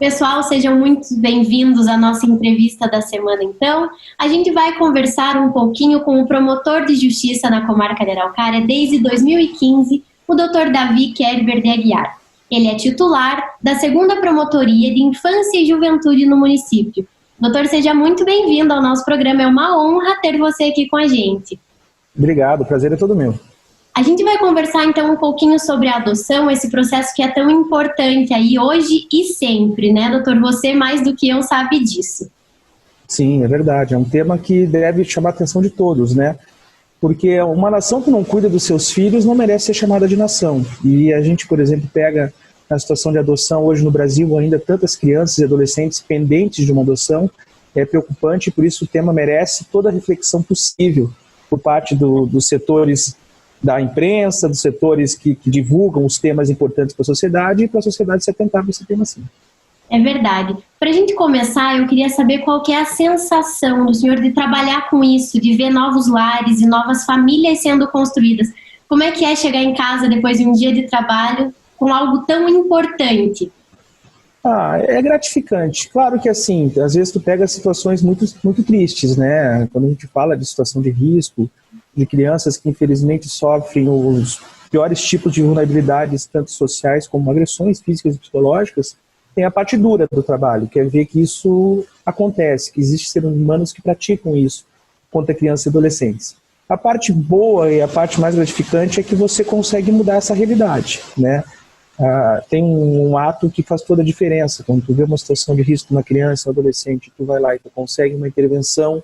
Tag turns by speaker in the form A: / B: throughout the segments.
A: Pessoal, sejam muito bem-vindos à nossa entrevista da semana, então. A gente vai conversar um pouquinho com o promotor de justiça na comarca de Araucária desde 2015, o Dr. Davi Kerber de Aguiar. Ele é titular da 2ª Promotoria de Infância e Juventude no município. Doutor, seja muito bem-vindo ao nosso programa, é uma honra ter você aqui com a gente.
B: Obrigado, o prazer é todo meu.
A: A gente vai conversar então um pouquinho sobre a adoção, esse processo que é tão importante aí hoje e sempre, né, doutor? Você mais do que eu sabe disso.
B: Sim, é verdade. É um tema que deve chamar a atenção de todos, né? Porque uma nação que não cuida dos seus filhos não merece ser chamada de nação. E a gente, por exemplo, pega na situação de adoção hoje no Brasil ainda tantas crianças e adolescentes pendentes de uma adoção. É preocupante, por isso o tema merece toda a reflexão possível por parte dos setores da imprensa, dos setores que divulgam os temas importantes para a sociedade e para a sociedade se atentar para esse tema sim.
A: É verdade. Para a gente começar, eu queria saber qual que é a sensação do senhor de trabalhar com isso, de ver novos lares e novas famílias sendo construídas. Como é que é chegar em casa depois de um dia de trabalho com algo tão importante?
B: É gratificante. Claro que assim, às vezes tu pega situações muito, muito tristes, né? Quando a gente fala de situação de risco, de crianças que infelizmente sofrem os piores tipos de vulnerabilidades, tanto sociais como agressões físicas e psicológicas, tem a parte dura do trabalho, que é ver que isso acontece, que existem seres humanos que praticam isso contra crianças e adolescentes. A parte boa e a parte mais gratificante é que você consegue mudar essa realidade, né? Tem um ato que faz toda a diferença. Quando tu vê uma situação de risco numa criança ou adolescente, tu vai lá e tu consegue uma intervenção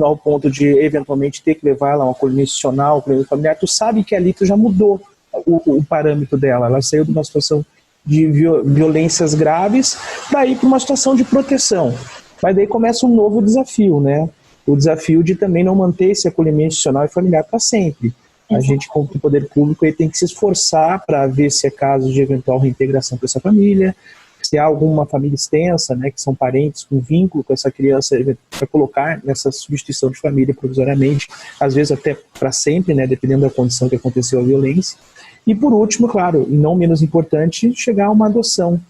B: ao ponto de eventualmente ter que levar ela a um acolhimento institucional, acolhimento familiar, tu sabe que ali tu já mudou o parâmetro dela. Ela saiu de uma situação de violências graves para ir para uma situação de proteção. Mas daí começa um novo desafio, né? O desafio de também não manter esse acolhimento institucional e familiar para sempre. A gente, como poder público, aí tem que se esforçar para ver se é caso de eventual reintegração para essa família, se há alguma família extensa, né, que são parentes com vínculo com essa criança, para colocar nessa substituição de família provisoriamente, às vezes até para sempre, né, dependendo da condição que aconteceu a violência. E por último, claro, e não menos importante, chegar a uma adoção,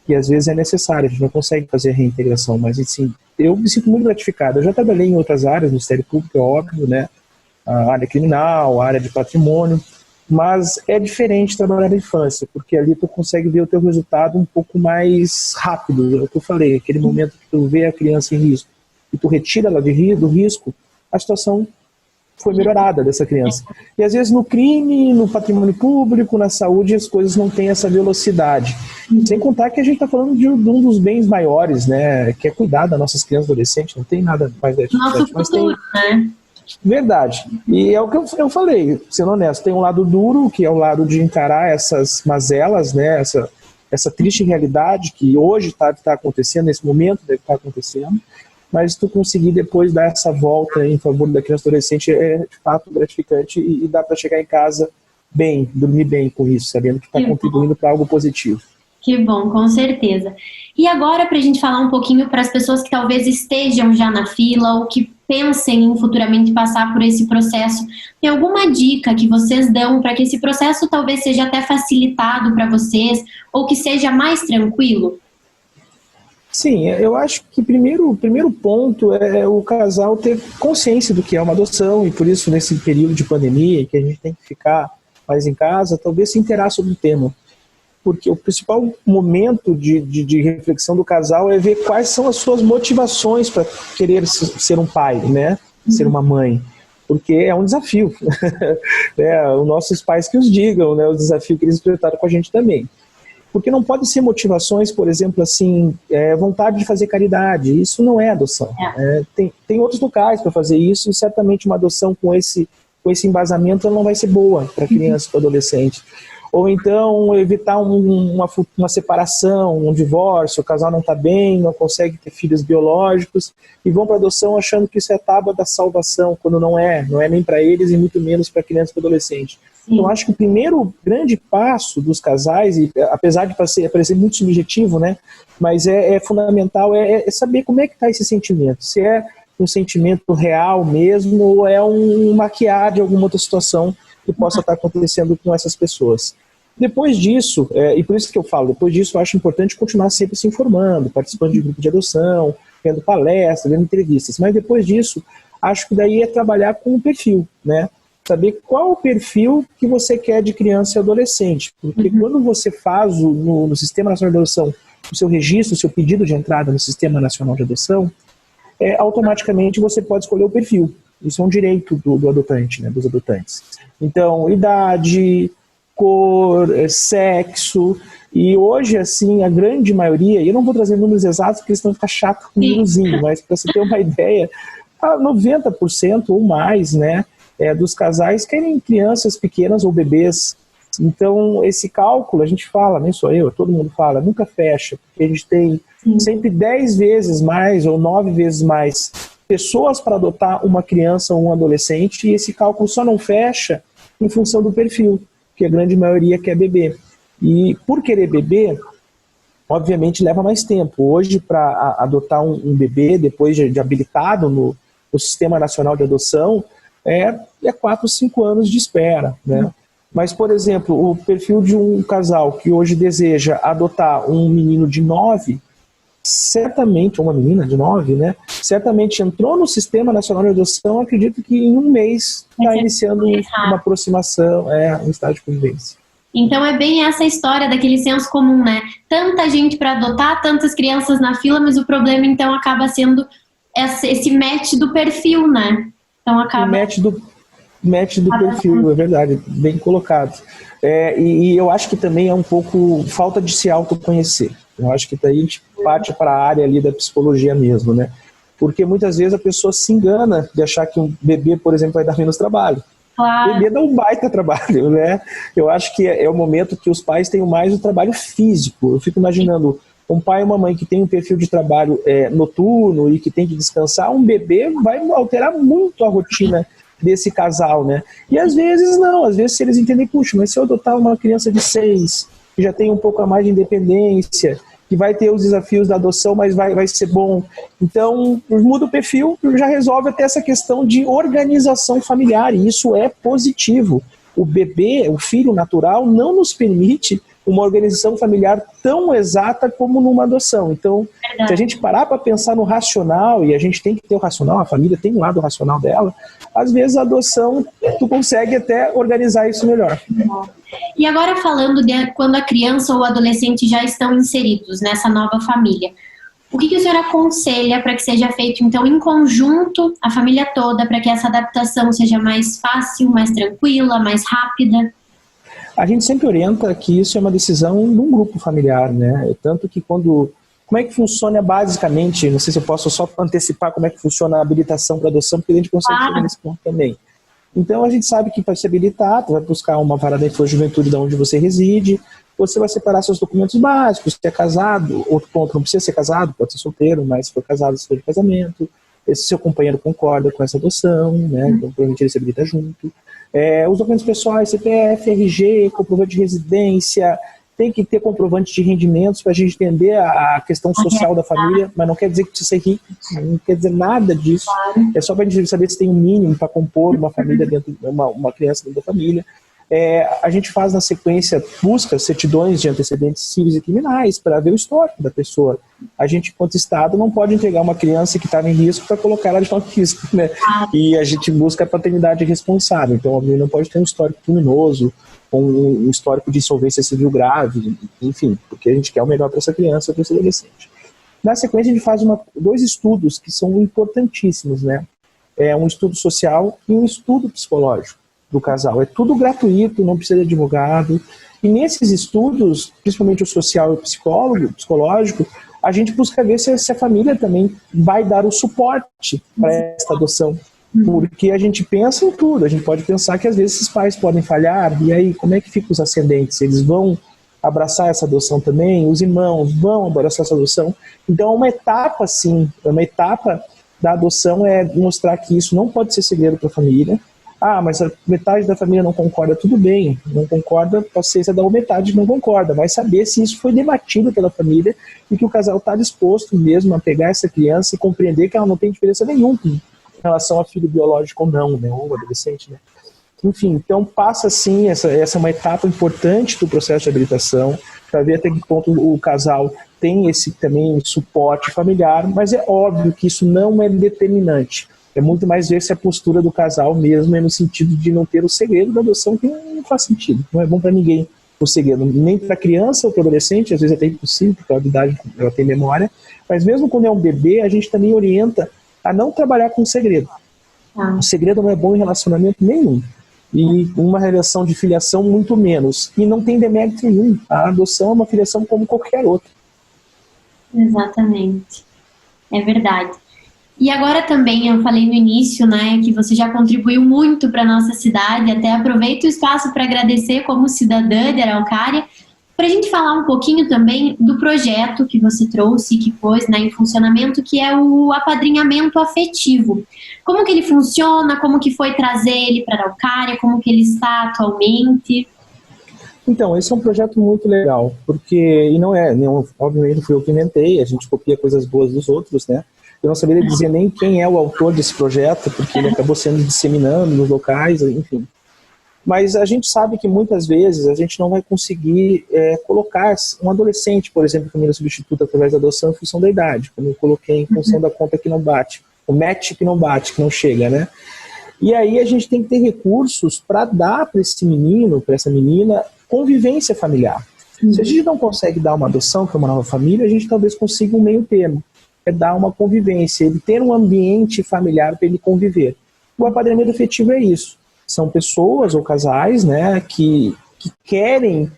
B: que às vezes é necessária, a gente não consegue fazer a reintegração, mas assim, eu me sinto muito gratificado. Eu já trabalhei em outras áreas, no Ministério Público, é óbvio, né, a área criminal, a área de patrimônio, mas é diferente trabalhar na infância, porque ali tu consegue ver o teu resultado um pouco mais rápido. É o que eu falei, aquele momento que tu vê a criança em risco e tu retira ela do risco, a situação foi melhorada dessa criança. E às vezes no crime, no patrimônio público, na saúde, as coisas não têm essa velocidade. Sem contar que a gente está falando de um dos bens maiores, né, que é cuidar das nossas crianças e adolescentes, não tem nada mais gratificante.
A: Nosso futuro, né?
B: Verdade. E é o que eu falei, sendo honesto, tem um lado duro, que é o lado de encarar essas mazelas, né, essa triste realidade que hoje está acontecendo, nesse momento deve estar acontecendo, mas tu conseguir depois dar essa volta em favor da criança e adolescente é de fato gratificante e dá para chegar em casa bem, dormir bem com isso, sabendo que está contribuindo para algo positivo.
A: Que bom, com certeza. E agora, para a gente falar um pouquinho para as pessoas que talvez estejam já na fila ou que pensem em futuramente passar por esse processo, tem alguma dica que vocês dão para que esse processo talvez seja até facilitado para vocês ou que seja mais tranquilo?
B: Sim, eu acho que o primeiro ponto é o casal ter consciência do que é uma adoção e por isso nesse período de pandemia que a gente tem que ficar mais em casa, talvez se inteirar sobre o tema. Porque o principal momento de reflexão do casal é ver quais são as suas motivações para querer ser um pai, né? Ser uma mãe. Porque é um desafio. Os nossos pais que os digam, né? O desafio que eles enfrentaram com a gente também. Porque não pode ser motivações, por exemplo, assim, vontade de fazer caridade. Isso não é adoção. Tem outros locais para fazer isso e certamente uma adoção com esse embasamento ela não vai ser boa para criança ou adolescente. Ou então evitar uma separação, um divórcio, o casal não está bem, não consegue ter filhos biológicos e vão para a adoção achando que isso é a tábua da salvação, quando não é nem para eles e muito menos para criança e adolescente. Sim. Então acho que o primeiro grande passo dos casais, e apesar de parecer muito subjetivo, né, mas é fundamental, é saber como é que está esse sentimento, se é um sentimento real mesmo ou é um maquiar de alguma outra situação que possa estar acontecendo com essas pessoas. Depois disso, e por isso que eu falo, depois disso eu acho importante continuar sempre se informando, participando de grupo de adoção, vendo palestras, vendo entrevistas. Mas depois disso, acho que daí é trabalhar com o perfil, né? Saber qual o perfil que você quer de criança e adolescente. Porque quando você faz no Sistema Nacional de Adoção o seu registro, o seu pedido de entrada no Sistema Nacional de Adoção, automaticamente você pode escolher o perfil. Isso é um direito do adotante, né, dos adotantes. Então, idade, cor, sexo, e hoje, assim, a grande maioria, e eu não vou trazer números exatos porque eles vão ficar chato com o númerozinho, mas para você ter uma ideia, 90% ou mais, né, dos casais querem crianças pequenas ou bebês. Então, esse cálculo, a gente fala, nem sou eu, todo mundo fala, nunca fecha, porque a gente tem sempre 10 vezes mais ou 9 vezes mais pessoas para adotar uma criança ou um adolescente, e esse cálculo só não fecha em função do perfil, que a grande maioria quer bebê. E por querer bebê, obviamente leva mais tempo. Hoje, para adotar um bebê, depois de habilitado no Sistema Nacional de Adoção, é 4, 5 anos de espera, né? Mas, por exemplo, o perfil de um casal que hoje deseja adotar um menino de 9, certamente, ou uma menina de 9, né? Certamente entrou no Sistema Nacional de Adoção, acredito que em um mês está iniciando uma aproximação, um estágio de convivência.
A: Então é bem essa história daquele senso comum, né? Tanta gente para adotar, tantas crianças na fila, mas o problema então acaba sendo esse match do perfil, né? Então acaba...
B: O match do perfil, é verdade, bem colocado. E eu acho que também é um pouco falta de se autoconhecer. Eu acho que daí a gente parte para a área ali da psicologia mesmo, né? Porque muitas vezes a pessoa se engana de achar que um bebê, por exemplo, vai dar menos trabalho.
A: Claro.
B: Bebê dá um baita trabalho, né? Eu acho que é o momento que os pais tenham mais o trabalho físico. Eu fico imaginando um pai e uma mãe que tem um perfil de trabalho noturno e que tem que descansar, um bebê vai alterar muito a rotina desse casal, né? E às vezes não, às vezes se eles entendem, puxa, mas se eu adotar uma criança de 6, que já tem um pouco a mais de independência, que vai ter os desafios da adoção, mas vai ser bom. Então, muda o perfil, já resolve até essa questão de organização familiar, e isso é positivo. O bebê, o filho natural, não nos permite uma organização familiar tão exata como numa adoção. Então, se a gente parar para pensar no racional, e a gente tem que ter o racional, a família tem um lado racional dela, às vezes a adoção, tu consegue até organizar isso melhor.
A: E agora falando de quando a criança ou o adolescente já estão inseridos nessa nova família, o que o senhor aconselha para que seja feito, então, em conjunto, a família toda, para que essa adaptação seja mais fácil, mais tranquila, mais rápida?
B: A gente sempre orienta que isso é uma decisão de um grupo familiar, né? Tanto que como é que funciona basicamente, não sei se eu posso só antecipar como é que funciona a habilitação para adoção, porque a gente consegue chegar nesse ponto também. Então a gente sabe que para se habilitar, tu vai buscar uma vara da infrajuventude de onde você reside, você vai separar seus documentos básicos, se é casado, outro ponto, não precisa ser casado, pode ser solteiro, mas se for casado, se for de casamento, se seu companheiro concorda com essa adoção, né? Então provavelmente ele se habilita junto. Os documentos pessoais, CPF, RG, comprovante de residência, tem que ter comprovante de rendimentos para a gente entender a questão social da família, mas não quer dizer que precisa ser rico, não quer dizer nada disso, é só para a gente saber se tem um mínimo para compor uma família dentro, uma criança dentro da família. A gente faz na sequência, busca certidões de antecedentes civis e criminais para ver o histórico da pessoa. A gente, enquanto Estado, não pode entregar uma criança que estava em risco para colocar ela de alto risco, né? E a gente busca a paternidade responsável. Então, a menina não pode ter um histórico criminoso, ou um histórico de insolvência civil grave, enfim, porque a gente quer o melhor para essa criança, para esse adolescente. Na sequência, a gente faz 2 estudos que são importantíssimos, né? Um estudo social e um estudo psicológico do casal. É tudo gratuito, não precisa de advogado. E nesses estudos, principalmente o social e o psicológico, a gente busca ver se a família também vai dar o suporte para essa adoção. Porque a gente pensa em tudo. A gente pode pensar que às vezes esses pais podem falhar, e aí como é que ficam os ascendentes? Eles vão abraçar essa adoção também? Os irmãos vão abraçar essa adoção? Então é uma etapa, sim, uma etapa da adoção é mostrar que isso não pode ser segredo para a família. Mas a metade da família não concorda, tudo bem, não concorda, paciência da metade não concorda, vai saber se isso foi debatido pela família e que o casal está disposto mesmo a pegar essa criança e compreender que ela não tem diferença nenhuma em relação a filho biológico ou não, né, ou adolescente, né. Enfim, então passa sim, essa é uma etapa importante do processo de habilitação, para ver até que ponto o casal tem esse também suporte familiar, mas é óbvio que isso não é determinante. É muito mais ver se a postura do casal mesmo é no sentido de não ter o segredo da adoção, que não faz sentido, não é bom para ninguém o segredo, nem para a criança ou para o adolescente, às vezes é até impossível, porque a idade ela tem memória, mas mesmo quando é um bebê, a gente também orienta a não trabalhar com segredo. O segredo não é bom em relacionamento nenhum. E uma relação de filiação muito menos. E não tem demérito nenhum. A adoção é uma filiação como qualquer outra.
A: Exatamente. É verdade. E agora também, eu falei no início, né, que você já contribuiu muito para a nossa cidade, até aproveito o espaço para agradecer como cidadã de Araucária, para a gente falar um pouquinho também do projeto que você trouxe, que pôs, né, em funcionamento, que é o apadrinhamento afetivo. Como que ele funciona, como que foi trazer ele para Araucária, como que ele está atualmente?
B: Então, esse é um projeto muito legal, porque, e não é, obviamente não fui eu que inventei, a gente copia coisas boas dos outros, né? Eu não saberia dizer nem quem é o autor desse projeto, porque ele acabou sendo disseminando nos locais, enfim. Mas a gente sabe que muitas vezes a gente não vai conseguir colocar um adolescente, por exemplo, família substituta através da adoção em função da idade, como eu coloquei em função da conta que não bate, o match que não bate, que não chega, né? E aí a gente tem que ter recursos para dar para esse menino, para essa menina, convivência familiar. Se a gente não consegue dar uma adoção para uma nova família, a gente talvez consiga um meio termo, é dar uma convivência, ele ter um ambiente familiar para ele conviver. O apadrinhamento afetivo é isso. São pessoas ou casais, né, que querem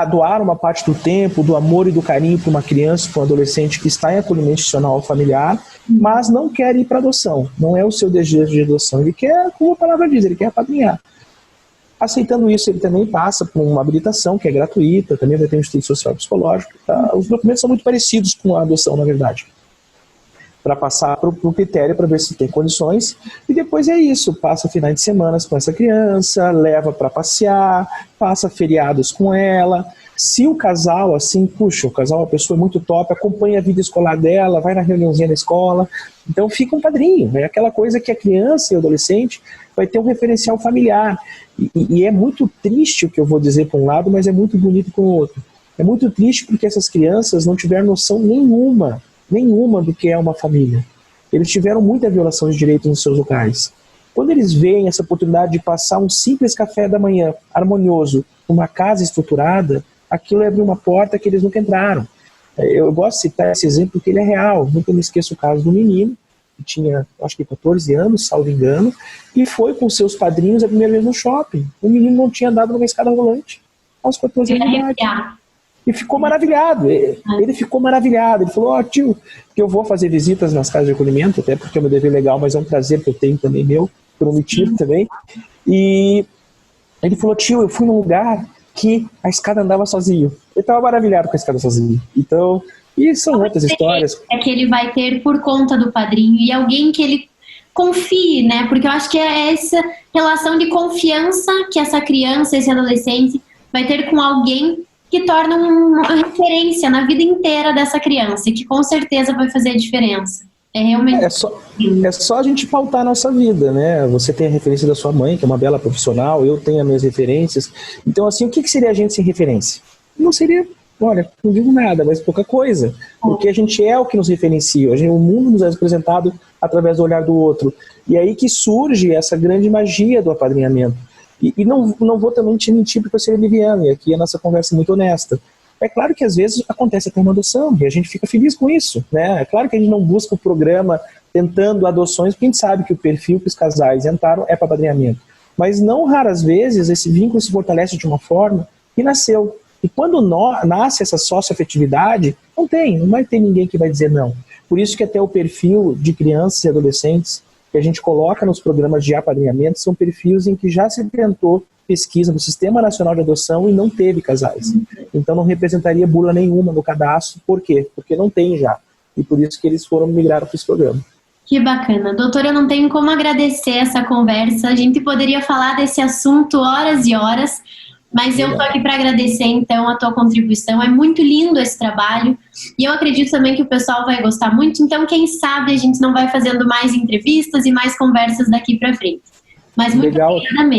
B: doar uma parte do tempo, do amor e do carinho para uma criança, para um adolescente que está em acolhimento institucional familiar, mas não quer ir para adoção. Não é o seu desejo de adoção. Ele quer, como a palavra diz, ele quer apadrinhar. Aceitando isso, ele também passa por uma habilitação, que é gratuita, também vai ter um estudo social e psicológico. Tá? Os documentos são muito parecidos com a adoção, na verdade. Para passar para o critério, para ver se tem condições. E depois é isso, passa finais de semana com essa criança, leva para passear, passa feriados com ela. Se o casal, assim, puxa, o casal é uma pessoa muito top, acompanha a vida escolar dela, vai na reuniãozinha da escola, então fica um padrinho. É aquela coisa que a criança e o adolescente vai ter um referencial familiar. E é muito triste o que eu vou dizer por um lado, mas é muito bonito por outro. É muito triste porque essas crianças não tiveram noção nenhuma do que é uma família. Eles tiveram muita violação de direitos nos seus locais. Quando eles veem essa oportunidade de passar um simples café da manhã harmonioso numa casa estruturada, aquilo é abrir uma porta que eles nunca entraram. Eu gosto de citar esse exemplo porque ele é real. Nunca me esqueço o caso do menino, que tinha, acho que 14 anos, salvo engano, e foi com seus padrinhos a primeira vez no shopping. O menino não tinha andado numa escada rolante aos 14 anos de idade. E ficou maravilhado, ele ficou maravilhado, ele falou, tio, que eu vou fazer visitas nas casas de acolhimento, até porque é meu dever legal, mas é um prazer que eu tenho também meu, prometido também, e ele falou, tio, eu fui num lugar que a escada andava sozinho, ele estava maravilhado com a escada sozinho, então, e são outras histórias.
A: É que ele vai ter por conta do padrinho, e alguém que ele confie, né, porque eu acho que é essa relação de confiança que essa criança, esse adolescente vai ter com alguém que torna uma referência na vida inteira dessa criança e que com certeza vai fazer a diferença. É realmente...
B: É só a gente pautar a nossa vida, né? Você tem a referência da sua mãe, que é uma bela profissional, eu tenho as minhas referências. Então, assim, o que seria a gente sem referência? Não seria, olha, não digo nada, mas pouca coisa. Porque a gente é o que nos referencia. O mundo nos é apresentado através do olhar do outro. E aí que surge essa grande magia do apadrinhamento. E não vou também te mentir porque eu seria liviano, e aqui a nossa conversa é muito honesta. É claro que às vezes acontece até uma adoção, e a gente fica feliz com isso, né? É claro que a gente não busca o programa tentando adoções, porque a gente sabe que o perfil que os casais entraram é para apadrinhamento. Mas não raras vezes esse vínculo se fortalece de uma forma que nasceu. E quando nasce essa socioafetividade, não vai ter ninguém que vai dizer não. Por isso que até o perfil de crianças e adolescentes que a gente coloca nos programas de apadrinhamento são perfis em que já se tentou pesquisa no Sistema Nacional de Adoção e não teve casais. Então não representaria bula nenhuma no cadastro. Por quê? Porque não tem já. E por isso que eles migraram para esse programa.
A: Que bacana. Doutora, eu não tenho como agradecer essa conversa. A gente poderia falar desse assunto horas e horas, mas eu estou aqui para agradecer, então, a tua contribuição. É muito lindo esse trabalho e eu acredito também que o pessoal vai gostar muito. Então, quem sabe a gente não vai fazendo mais entrevistas e mais conversas daqui para frente. Mas muito
B: Legal.
A: obrigada mesmo.